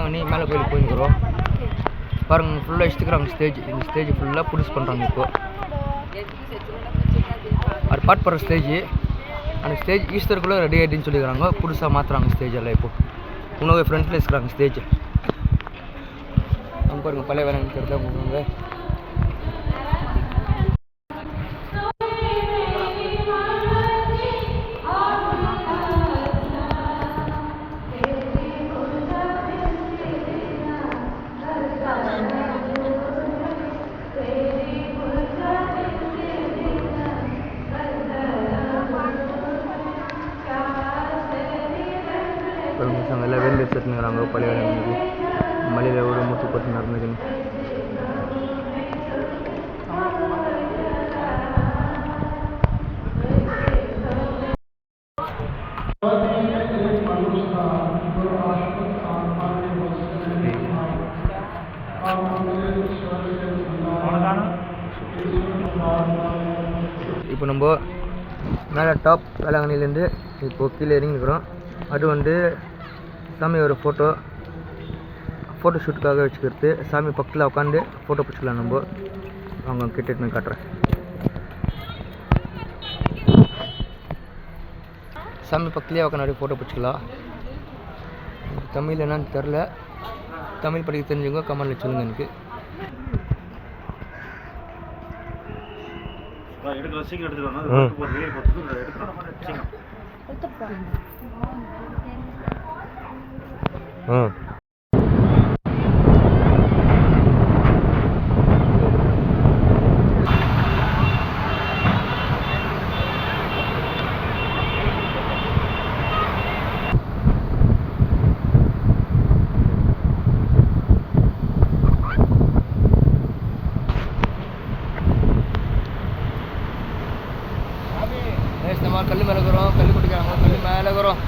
வேளாங்கண்ணி மேலே கோயிலுக்கு போயிருக்கிறோம். பாருங்கள் ஃபுல்லாக இஷ்டிக்கிறாங்க ஸ்டேஜ். இந்த ஸ்டேஜ் ஃபுல்லாக புதுசு பண்ணுறாங்க. இப்போது அது பாட்டு போடுற ஸ்டேஜ். அந்த ஸ்டேஜ் ஈஸ்டருக்குள்ளே ரெடி ஆகிடுன்னு சொல்லிக்கிறாங்க. புதுசாக மாற்றுறாங்க ஸ்டேஜ் எல்லாம். இப்போது உணவு ஃப்ரண்ட்டில் இருக்கிறாங்க ஸ்டேஜ். நம்ம பாருங்கள் பழைய வேளாங்கண்ணி தெரிஞ்சா உங்களுக்கு எல்லாம் வேண்டு எடுத்துட்டுங்கிறாங்க. பழைய வேலைக்கு மலையில் ஒரு முத்து போட்டு நடந்துக்குன்னு இப்போ நம்ம மேலே டாப் வேளாங்கண்ணிலேருந்து இப்போது கீழே இறங்கிக்கிறோம். அது வந்து சாமியோட ஃபோட்டோ ஷூட்டுக்காக வச்சுக்கிறது. சாமி பக்கத்தில் உட்காந்து ஃபோட்டோ பிடிச்சிக்கலாம். நம்ம அவங்க கிட்ட நான் காட்டுறேன். சாமி பக்கத்துலேயே உட்காந்து ஃபோட்டோ பிடிச்சிக்கலாம். தமிழ் என்னன்னு தெரில. தமிழ் படிக்க தெரிஞ்சவங்க கமெண்ட்டில் சொல்லுங்கள் எனக்கு. நம்ம கல் மேலே இருக்கிறோம். கல் குடிக்கிறாங்க. கல் மேலே இருக்கிறோம்.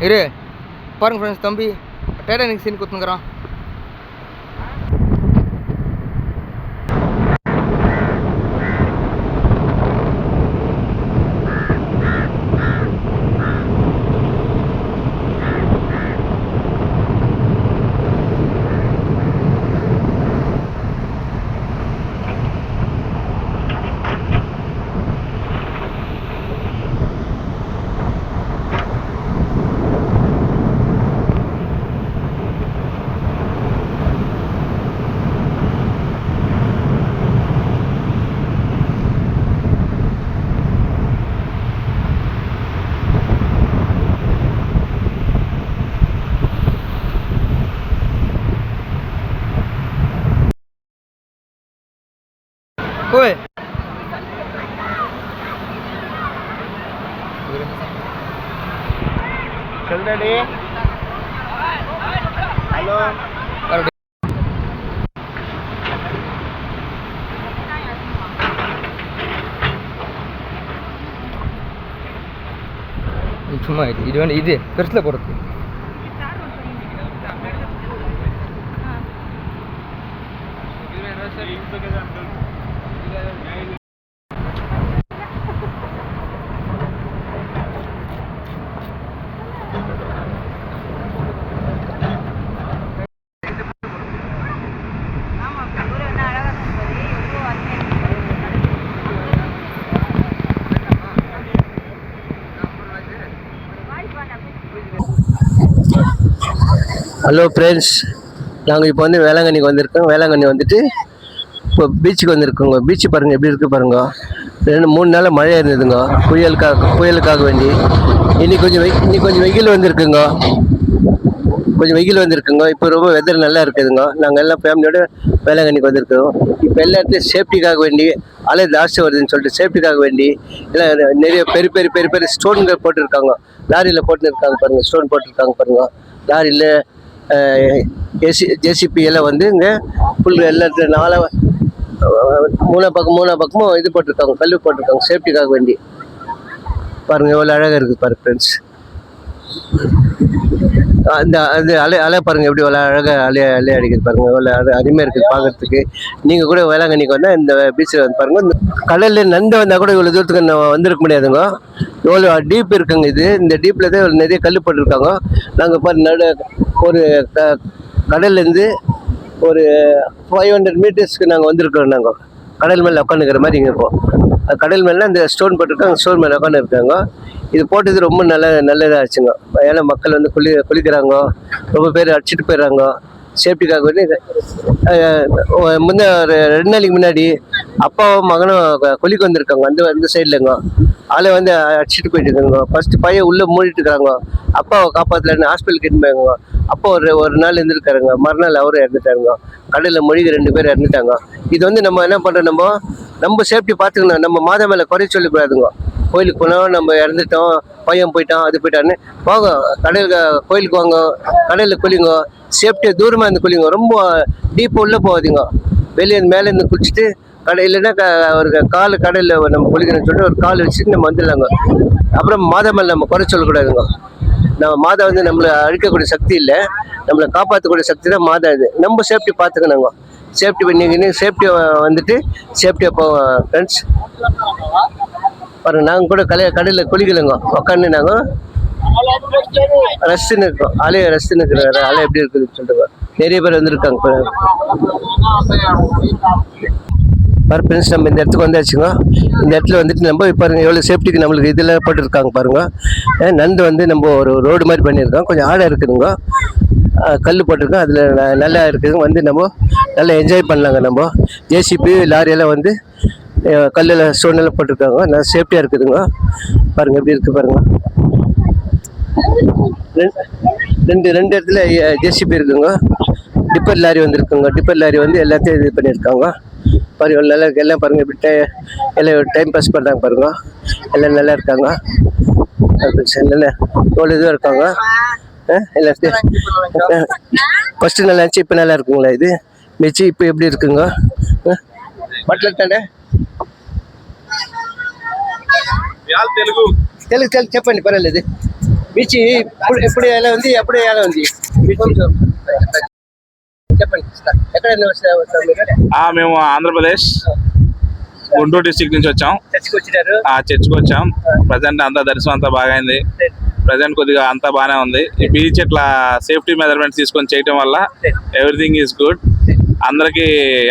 இரு பாருங்க ஃப்ரெண்ட்ஸ், தம்பி டைட்டானிக் சீன் குத்துங்கிறான். Oi. चल रेडी. हेलो. சும்மா இது வந்து இது பெருசில் போடுறது. ஹலோ ஃப்ரெண்ட்ஸ், நாங்கள் இப்போ வந்து வேளாங்கண்ணிக்கு வந்திருக்கோம். வேளாங்கண்ணி வந்துட்டு இப்போ பீச்சுக்கு வந்திருக்கோங்க. பீச்சு பாருங்கள் எப்படி இருக்குது பாருங்க. 2-3 நாள் மழை இருந்ததுங்க புயலுக்காக வேண்டி. இன்னைக்கு கொஞ்சம் வெயில் வந்திருக்குங்க. இப்போ ரொம்ப வெதர் நல்லா இருக்குதுங்க. நாங்கள் எல்லாம் ஃபேமிலியோட வேளாங்கண்ணிக்கு வந்திருக்கோம். இப்போ எல்லா இடத்துலையும் சேஃப்டிக்காக வேண்டி அலை ஜாஸ்தி வருதுன்னு சொல்லிட்டு சேஃப்டிக்காக வேண்டி எல்லாம் நிறைய பெரிய ஸ்டோன்கள் போட்டிருக்காங்க. லாரியில் போட்டுருக்காங்க பாருங்கள். ஸ்டோன் போட்டிருக்காங்க பாருங்கள். லாரியில் ஜேசிபி எல்லாம் வந்து இங்கே புல் எல்லாத்துல மூணா பக்கமும் இது போட்டிருக்காங்க, கல் போட்டிருக்காங்க சேஃப்டிக்காக வேண்டி. பாருங்கள் எவ்வளோ அழகாக இருக்குது பாருங்கள் ஃப்ரெண்ட்ஸ். அந்த அது அலை பாருங்க எப்படி அழகாக அலை அடிக்குது பாருங்க, அருமையாக இருக்குது பார்க்கறதுக்கு. நீங்கள் கூட வேளாங்கண்ணிக்கு வந்தால் இந்த பீச்சில் வந்து பாருங்க. இந்த கடலில் நண்டு வந்தால் கூட இவ்வளோ தூரத்துக்கு வந்திருக்க முடியாதுங்க. எவ்வளோ டீப் இருக்குங்க இது. இந்த டீப்பில் தான் நிறைய கல் போட்டிருக்காங்க. நாங்கள் பாரு ஒரு கடல்லேருந்து ஒரு 500 மீட்டர்ஸ்க்கு நாங்கள் வந்திருக்கிறோம். நாங்கள் கடல் மேலே உட்காந்துக்கிற மாதிரி இங்கே இருக்கோம். கடல் மேலே அந்த ஸ்டோன் போட்டிருக்காங்க, ஸ்டோன் மேலே உட்காந்து இருக்காங்க. இது போட்டது ரொம்ப நல்லதாக ஆச்சுங்க. ஏன்னா மக்கள் வந்து குளிக்கிறாங்க, ரொம்ப பேர் அடிச்சுட்டு போயிடுறாங்க. சேஃப்டிக்காக வந்து முன்ன ஒரு 2 நாளைக்கு முன்னாடி அப்பாவும் மகனும் குளிக்க வந்திருக்காங்க. அந்த சைட்லங்க ஆளை வந்து அடிச்சுட்டு போயிட்டு இருக்காங்க. ஃபர்ஸ்ட் பையன் உள்ளே மூடிட்டு இருக்காங்க. அப்பாவை காப்பாற்றலன்னு ஹாஸ்பிட்டலுக்கு இருப்பாங்க. அப்போ ஒரு நாள் இருந்திருக்காருங்க. மறுநாள் அவரும் இறந்துட்டாருங்க. கடலில் மூழ்கி 2 பேர் இறந்துட்டாங்க. இது வந்து நம்ம என்ன பண்ணுறோம், நம்ம சேஃப்டி பார்த்துக்கணும். நம்ம மாதா மேலே குறை சொல்லக்கூடாதுங்க. கோயிலுக்கு போனோம், நம்ம இறந்துட்டோம், பையன் போயிட்டான், அது போயிட்டான்னு போங்க. கோயிலுக்கு வாங்க, கடலில் குளிங்க, சேஃப்டியாக தூரமாக இருந்து குளிங்க. ரொம்ப டீப்பாக உள்ளே போகாதீங்க. வெளியே மேலேருந்து குளிச்சுட்டு இல்லைன்னா ஒரு கடலில் நம்ம குளிக்கணும்னு சொல்லிட்டு ஒரு கால் வச்சுட்டு நம்ம வந்துடலாங்க. அப்புறம் மாதா மேலே நம்ம குறை சொல்லக்கூடாதுங்க. நம்ம மாதா வந்து நம்மளை அழிக்கக்கூடிய சக்தி இல்லை, நம்மளை காப்பாற்றக்கூடிய சக்தி தான் மாதா. இது நம்ம சேஃப்டி பார்த்துக்கணுங்க. சேஃப்டி பண்ணிக்கின்னு சேஃப்டியாக வந்துட்டு சேஃப்டியாக போவோம் ஃப்ரெண்ட்ஸ். பாருங்க, நாங்கள் கூட கடலில் குளிக்கலைங்க. உட்காந்து நாங்கள் ரசின்னு இருக்கோம். அலையை ரசின்னு இருக்கிற அலை எப்படி இருக்குதுன்னு சொல்லிட்டு நிறைய பேர் வந்துருக்காங்க. பாரு ஃப்ரெண்ட்ஸ், நம்ம இந்த இடத்துக்கு வந்தாச்சுங்க. இந்த இடத்துல வந்துட்டு நம்ம பாருங்க எவ்வளோ சேஃப்டிக்கு நம்மளுக்கு இதெல்லாம் போட்டுருக்காங்க பாருங்க. நண்டு வந்து நம்ம ஒரு ரோடு மாதிரி பண்ணியிருக்கோம். கொஞ்சம் ஆழம் இருக்குதுங்க, கல் போட்டிருக்கோம். அதில் நல்லா இருக்குதுங்க. வந்து நம்ம நல்லா என்ஜாய் பண்ணலாங்க. நம்ம ஜேசிபி லாரியெல்லாம் வந்து கல்லில் ஸ்டோனெல்லாம் போட்டிருக்காங்க. நல்லா சேஃப்டியாக இருக்குதுங்க. பாருங்கள் எப்படி இருக்குது பாருங்கள். ரெண்டு இடத்துல ஜேசிபி இருக்குங்க. டிப்பர் லாரி வந்துருக்குங்க. டிப்பர் லாரி வந்து எல்லாத்தையும் இது பண்ணியிருக்காங்க. பாருங்க நல்லா இருக்கு. எல்லாம் பாருங்கள் எப்படி எல்லாம் டைம் பாஸ் பண்ணுறாங்க பாருங்க. எல்லாம் நல்லா இருக்காங்க. நல்லா எவ்வளோ இதுவாக இருக்காங்க. எல்லாத்தையும் ஃபஸ்ட்டு நல்லா இருந்துச்சு, இப்போ நல்லா இருக்குங்களா இது மிச்சி? இப்போ எப்படி இருக்குங்க? బట్టలు అంటే తెలుగు చెప్పండి, పర్వాలేదు. బీచ్ ఎప్పుడు ఎలా ఉంది, ఎప్పుడు ఎలా ఉంది చెప్పండి. ఎక్కడ మేము ఆంధ్రప్రదేశ్ గుంటూరు డిస్ట్రిక్ట్ నుంచి వచ్చాం. చర్చికి వచ్చాం. ప్రజెంట్ అంతా దర్శనం అంతా బాగా అయింది. ప్రజెంట్ కొద్దిగా అంతా బాగానే ఉంది. ఈ బీచ్ ఇట్లా సేఫ్టీ మెజర్మెంట్స్ తీసుకొని చేయడం వల్ల ఎవ్రీథింగ్ ఈజ్ గుడ్. అందరికి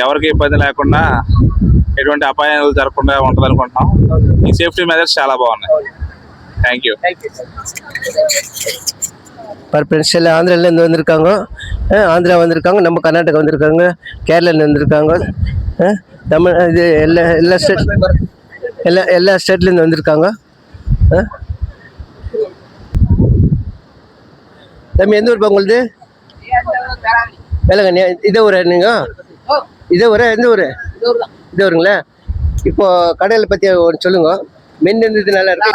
ఎవరికి ఇబ్బంది లేకుండా ఎటువంటి అపాయాలు జరగకుండా ఉంటుంది అనుకుంటున్నాం. ఈ సేఫ్టీ మెజర్స్ చాలా బాగున్నాయి. Thank you. ஃப்ரெண்ட்ஸ் எல்லாம் ஆந்திராலேருந்து வந்திருக்காங்க. ஆந்திரா வந்திருக்காங்க, நம்ம கர்நாடகா வந்திருக்காங்க, கேரளாவில் வந்திருக்காங்க. தமிழ் இது எல்லா ஸ்டேட்லேருந்து வந்திருக்காங்க. தம்பி எந்த ஊர் உங்களுது? வேளாங்கண்ணி. இதே ஊரா நீங்கள்? இதே ஊரா? எந்த ஊர்? இதே ஊருங்களா? இப்போ கடையில பற்றி ஒன்று சொல்லுங்க. மென் இருந்தது நல்லா இருக்கு.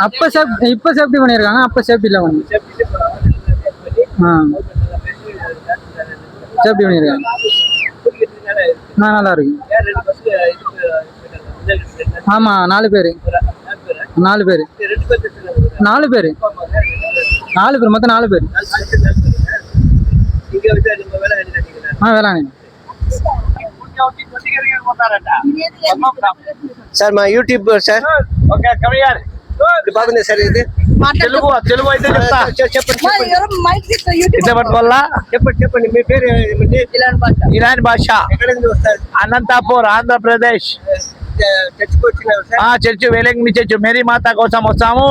இப்போ சேஃப்டி பண்ணியிருக்காங்க. அப்போ சேஃப்டி இல்லை ஒன்று. சேஃப்டி பண்ணியிருக்காங்க. நல்லா இருக்கு. ஆமாம், 4 பேர் மொத்தம் 4 பேர். வேளாங்கண்ணி. సార్ మా YouTube sir. Okay, come here. బాగుంది సార్ ఇది. తెలుగు అయితే చెప్తా. ఇట్లా పట్టుకోవాలా? చెప్పండి మీ పేరు ఏమిటి? ఇరాన్ భాష. ఎక్కడ నుంచి వస్తారు? అనంతపూర్, ఆంధ్రప్రదేశ్. చర్చికి వచ్చినారు sir? Church Velankanni church Mary మాత కోసం వస్తాము.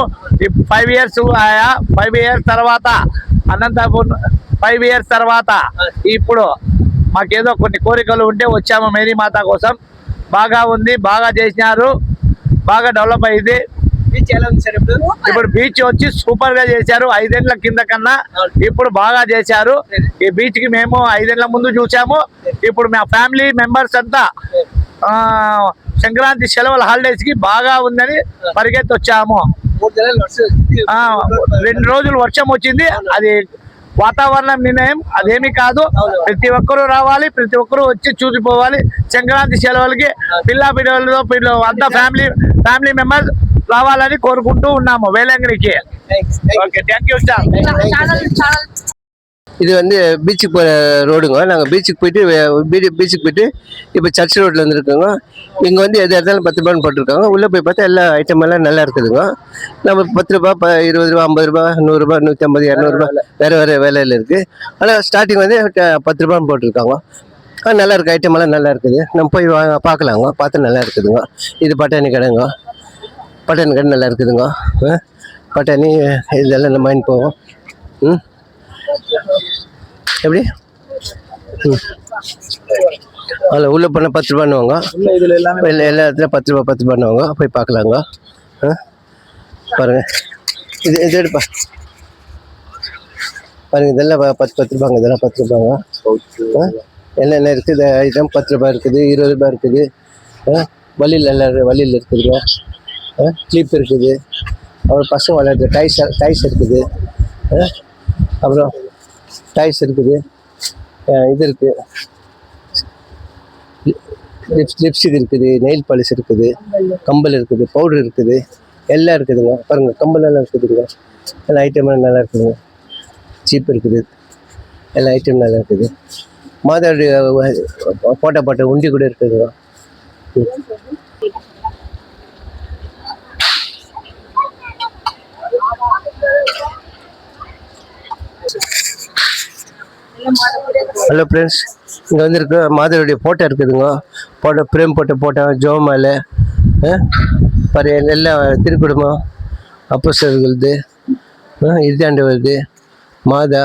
5 years ఆయా. 5 years తర్వాత అనంతపూర్ 5 years తర్వాత ఇప్పుడు మాకేదో కొన్ని కోరికలు ఉంటే వచ్చాము మేరీ మాత కోసం. బాగా ఉంది, బాగా చేసినారు, బాగా డెవలప్ అయింది. బీచ్ ఎలా ఉంది సార్ ఇప్పుడు బీచ్ వచ్చి సూపర్ గా చేశారు. 5 ఏళ్ల కింద కన్నా ఇప్పుడు బాగా చేశారు. ఈ బీచ్ కి మేము 5 ఏళ్ల ముందు చూసాము. ఇప్పుడు మా ఫ్యామిలీ మెంబర్స్ అంతా సంక్రాంతి సెలవుల హాలిడేస్ కి బాగా ఉందని పరిగెత్తి వచ్చాము. 2 రోజులు వర్షం వచ్చింది. అది వాతావరణం నిర్ణయం, అదేమి కాదు. ప్రతి ఒక్కరూ రావాలి, ప్రతి ఒక్కరూ వచ్చి చూసిపోవాలి. సంక్రాంతి సెలవులకి పిల్లలతో అంతా ఫ్యామిలీ మెంబర్స్ రావాలని కోరుకుంటూ ఉన్నాము వేలంగిరికి. Okay, thank you sir. இது வந்து பீச்சுக்கு போகிற ரோடுங்க. நாங்கள் பீச்சுக்கு போயிட்டு இப்போ சர்ச் ரோட்டில் வந்துருக்கோங்க. இங்கே வந்து எது இடத்தாலும் 10 ரூபான்னு போட்டிருக்காங்க. உள்ளே போய் பார்த்தா எல்லா ஐட்டம் எல்லாம் நல்லா இருக்குதுங்க. நம்ம 10 ரூபா, 20 ரூபா, 50 ரூபா, 100 ரூபா, 150, 200 ரூபா வேறு விலையில் இருக்குது. ஆனால் ஸ்டார்டிங் வந்து 10 ரூபான்னு போட்டிருக்காங்க. நல்லா இருக்குது, ஐட்டம் எல்லாம் நல்லா இருக்குது. நம்ம போய் பார்க்கலாங்க. பார்த்து நல்லா இருக்குதுங்க. இது பட்டாணி கடைங்க. பட்டாணி கடை நல்லா இருக்குதுங்க. பட்டாணி இதெல்லாம் நம்ம வாங்கி போவோம். எப்படி அதில் உள்ளே போனால் 10 ரூபான்னுவாங்க. எல்லா இடத்துலையும் 10 ரூபா 10 ரூபான்னுவாங்க. போய் பார்க்கலாங்க. பாருங்கள், இது எடுப்பா. பாருங்கள், இதெல்லாம் 10 ரூபாங்க. இதெல்லாம் 10 ரூபாங்க. என்னென்ன இருக்குது ஐட்டம்? 10 ரூபா இருக்குது, 20 ரூபா இருக்குது. வழியில் இருக்குதுங்க. கிளிப் இருக்குது. அப்புறம் பசங்க விளையாடுற டைஸ் இருக்குது. அப்புறம் டைஸ் இருக்குது. இது இருக்குது, லிப்ஸ்டிக் இருக்குது, நெயில் பாலிஷ் இருக்குது, கம்பல் இருக்குது, பவுடர் இருக்குது, எல்லாம் இருக்குதுங்க. பாருங்கள், கம்பல் எல்லாம் இருக்குதுங்க. எல்லா ஐட்டமும் நல்லா இருக்குதுங்க. சீப் இருக்குது. எல்லா ஐட்டமும் நல்லா இருக்குது. மாதாவுடைய போட்ட உண்டி கூட இருக்குதுங்க. ஹலோ ஃப்ரெண்ட்ஸ், இங்கே வந்துருக்கு மாதவருடைய ஃபோட்டோ இருக்குதுங்க. ஃப்ரேம் போட்டோ ஜோமால் பாரு, எல்லாம் திருக்குடும்பம், அப்போஸ்தலர்களுது, இதாண்டவருது, மாதா.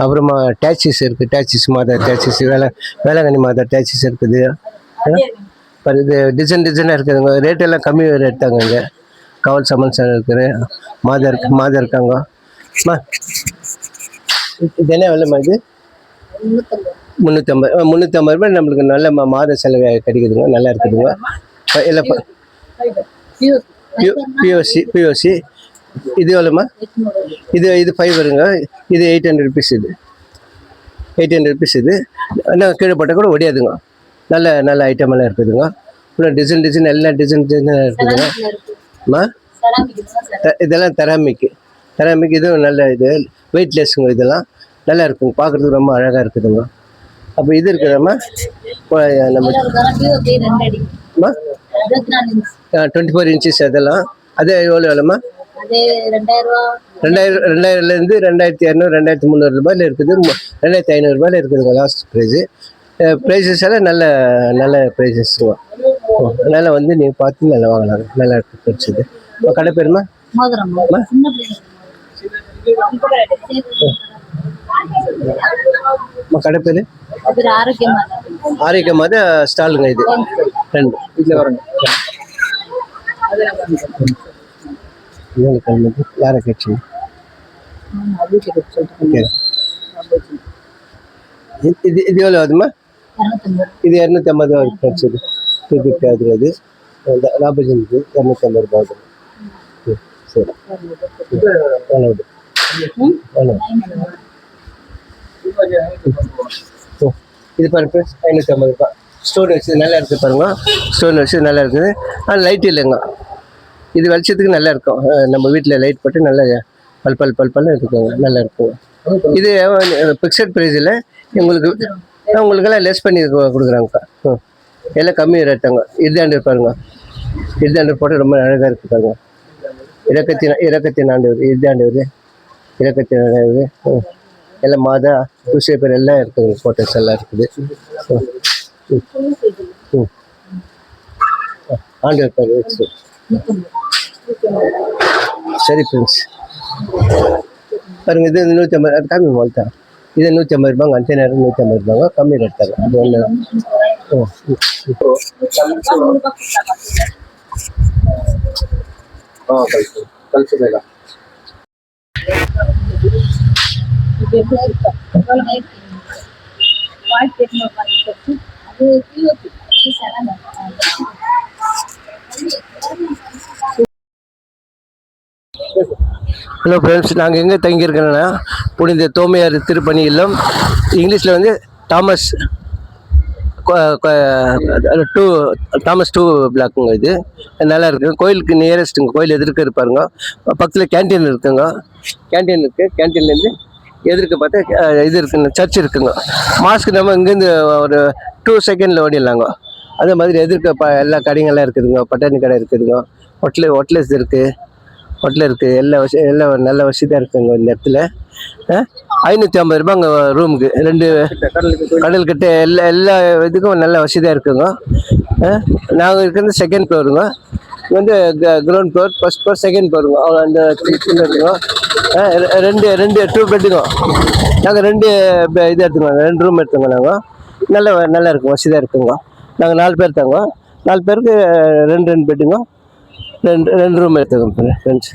அப்புறமா டேக்ஸிஸ் இருக்குது. மாதா டேக்ஸிஸ், வேளாங்கண்ணி மாதா டேக்ஸிஸ் இருக்குது. பாரு, இது டிசைனாக இருக்குதுங்க. ரேட்டெல்லாம் கம்மி ரேட் தாங்க. இங்கே கவல் சமன்ஸ் இருக்குது. மாதா இருக்காங்க. இது என்ன விலைமா? இது 350 ரூபாய். நம்மளுக்கு நல்ல மாத செலவு கிடைக்குதுங்க. நல்லா இருக்குதுங்க. எல்லாம் பிஓசி. இது எவ்வளோம்மா? இது ஃபைபருங்க. இது 800 ருபீஸ். இது 800 ருபீஸ். இது என்ன கீழே போட்டால் கூட ஒடியாதுங்க. நல்ல ஐட்டம் எல்லாம் இருக்குதுங்க. இன்னும் டிசைன் எல்லாம் டிசைனாக இருக்குதுங்க. இதெல்லாம் தெராமிக். இதுவும் நல்ல இது வெயிட்லெஸ்ஸுங்க. இதெல்லாம் நல்லா இருக்குங்க. பார்க்குறதுக்கு ரொம்ப அழகாக இருக்குதுங்க. அப்போ இது இருக்குதாம்மா நம்ம 24 இன்ச்சஸ். அதெல்லாம் அதே எவ்வளோம்மா? 2000லேருந்து 2200, 2300 ரூபாயில் இருக்குது. 2500 ரூபாயில் இருக்குதுங்க லாஸ்ட் ப்ரைஸஸ் எல்லாம் நல்ல ப்ரைஸஸ்ங்க. அதனால் வந்து நீங்கள் பார்த்து நல்லா வாங்கலாங்க. நல்லா இருக்குது பிடிச்சது. கடை பேருமா? கடை பேர் ஆரோக்கியமாத ஸ்டாலுங்க. இது 2 வீட்டில் வரணும். யாரை கேட்சி? இது எவ்வளோ ஆகுதுமா? இது 250 கிடைச்சது. 250 ஆகுது. லாபம் 250 ரூபாய் ஆகுது. சரி, இது பாருங்க 550 ரூபாய். ஸ்டோன் வச்சு நல்லா இருக்குது பாருங்க. ஸ்டோன் வச்சு நல்லா இருக்குது. ஆனால் லைட் இல்லைங்க. இது வெளிச்சத்துக்கு நல்லா இருக்கும். நம்ம வீட்டில் லைட் போட்டு நல்லா பல்பல்னு இருக்குங்க. நல்லா இருக்கும். இது ஃபிக்ஸட் ப்ரைஸ் இல்லை. உங்களுக்கெல்லாம் லெஸ் பண்ணி கொடுக்குறாங்கக்கா. எல்லாம் கம்மி ரேட்டாங்க. இதாண்டு பாருங்க. இதாண்டு போட்டு ரொம்ப அழகாக இருக்குது பாருங்க. இறக்கத்தின் ஆண்டவர். இதாண்டவர் இறக்கத்தின் ஆண்டவர். எல்லாம் மாதா பேர் எல்லாம் இருக்குதுங்க. ஃபோட்டோஸ் எல்லாம் இருக்குது. ஆண்டவர் பாருங்க. சரி ஃப்ரெண்ட்ஸ், பாருங்க. இது 150. அது கம்மி மால்ட்டா. இது 150 ரூபாங்க. அந்த நேரம் 150 ரூபாங்க. கம்மி ரேட் தாங்க. அது ஒன்று. கல்சுவேலா ஹலோ ஃப்ரெண்ட்ஸ், நாங்கள் எங்கே தங்கியிருக்கோன்னா புனித தோமையார் திருப்பணி இல்லம். இங்கிலீஷில் வந்து தாமஸ் 2 பிளாக்குங்க. இது நல்லா இருக்குங்க. கோயிலுக்கு நியரஸ்ட்டுங்க. கோயில் எதிர்க்க இருப்பாருங்க. பக்கத்தில் கேன்டீன் இருக்குங்க. கேன்டீன் இருக்குது. கேன்டீன்லேருந்து எதிர்க்க பார்த்தா இது இருக்குங்க, சர்ச் இருக்குங்க. மாஸ்க் நம்ம இங்கேருந்து ஒரு 2 செகண்டில் ஓடிடலாங்க. அதே மாதிரி எதிர்க்க எல்லா கடைங்கள்லாம் இருக்குதுங்க. பட்டாணி கடை இருக்குதுங்க, ஹோட்டல்ஸ் இருக்குது, எல்லாம் நல்ல வசதியாக இருக்குங்க இந்த இடத்துல. 550 ரூபாங்க ரூமுக்கு, 2 கடல்கிட்ட எல்லா இதுக்கும் நல்ல வசதியாக இருக்குங்க. நாங்கள் இருக்கிறது செகண்ட் ஃப்ளோருங்க. இது வந்து ground floor, first floor, second ஃப்ளோருங்க. அவ்வளோ அந்த சின்ன இருக்குங்க. ரெண்டு 2 பெட்டுங்க. நாங்கள் 2 இது எடுத்துக்கோங்க, 2 ரூம் எடுத்துங்க. நாங்கள் நல்லா இருக்கும், வசதியாக இருக்குங்க. நாங்கள் 4 பேர் தாங்க. 4 பேருக்கு 2 பெட்டுங்க, 2 ரூம் எடுத்துக்கோங்க ஃப்ரெண்ட்ஸ்.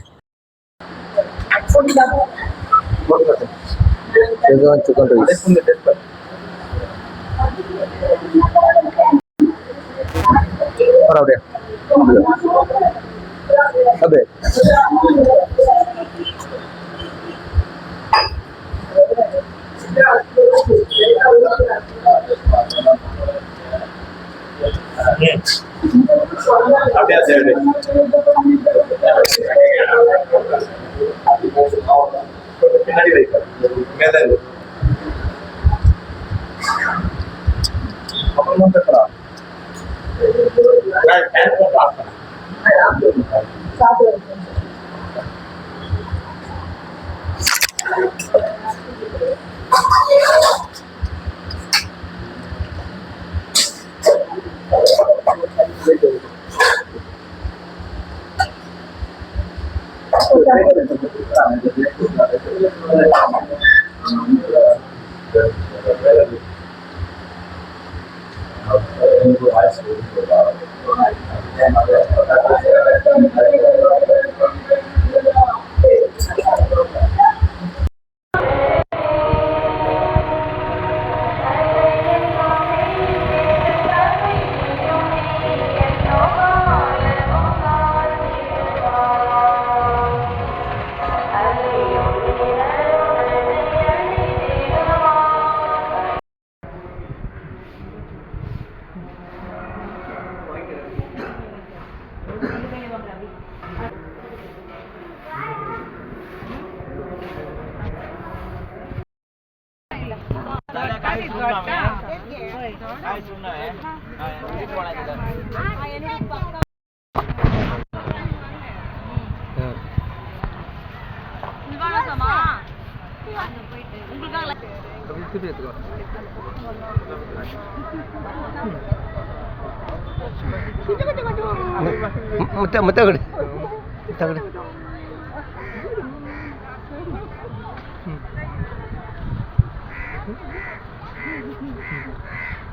முத்தகடு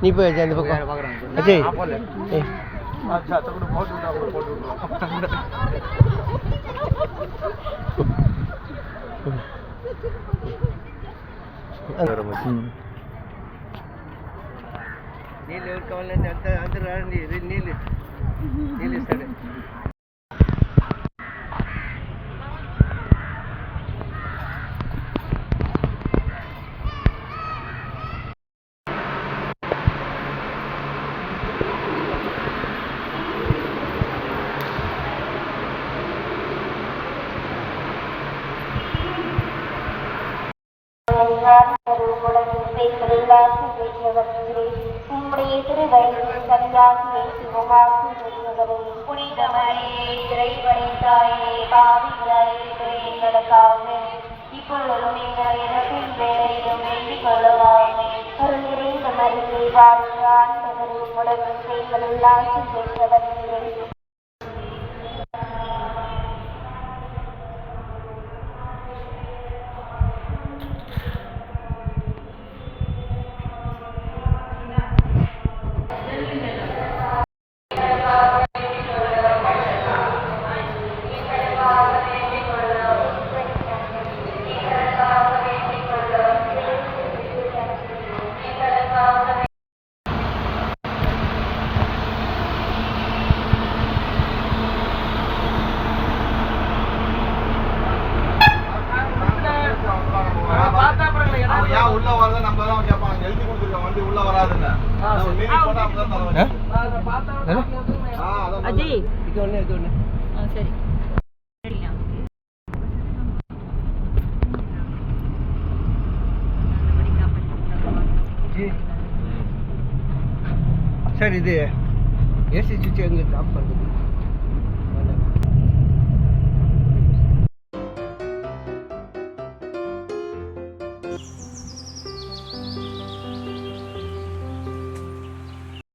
நீ போய் அந்த பக்கம் அஜய் నీళ్ళు ఎవరు కావాలంటే అందరూ రండి, నీళ్ళు ఇస్తాడు. சார் இது ஏசி சுவிட்ச் எங்கே ஆஃப் பண்ணுறது?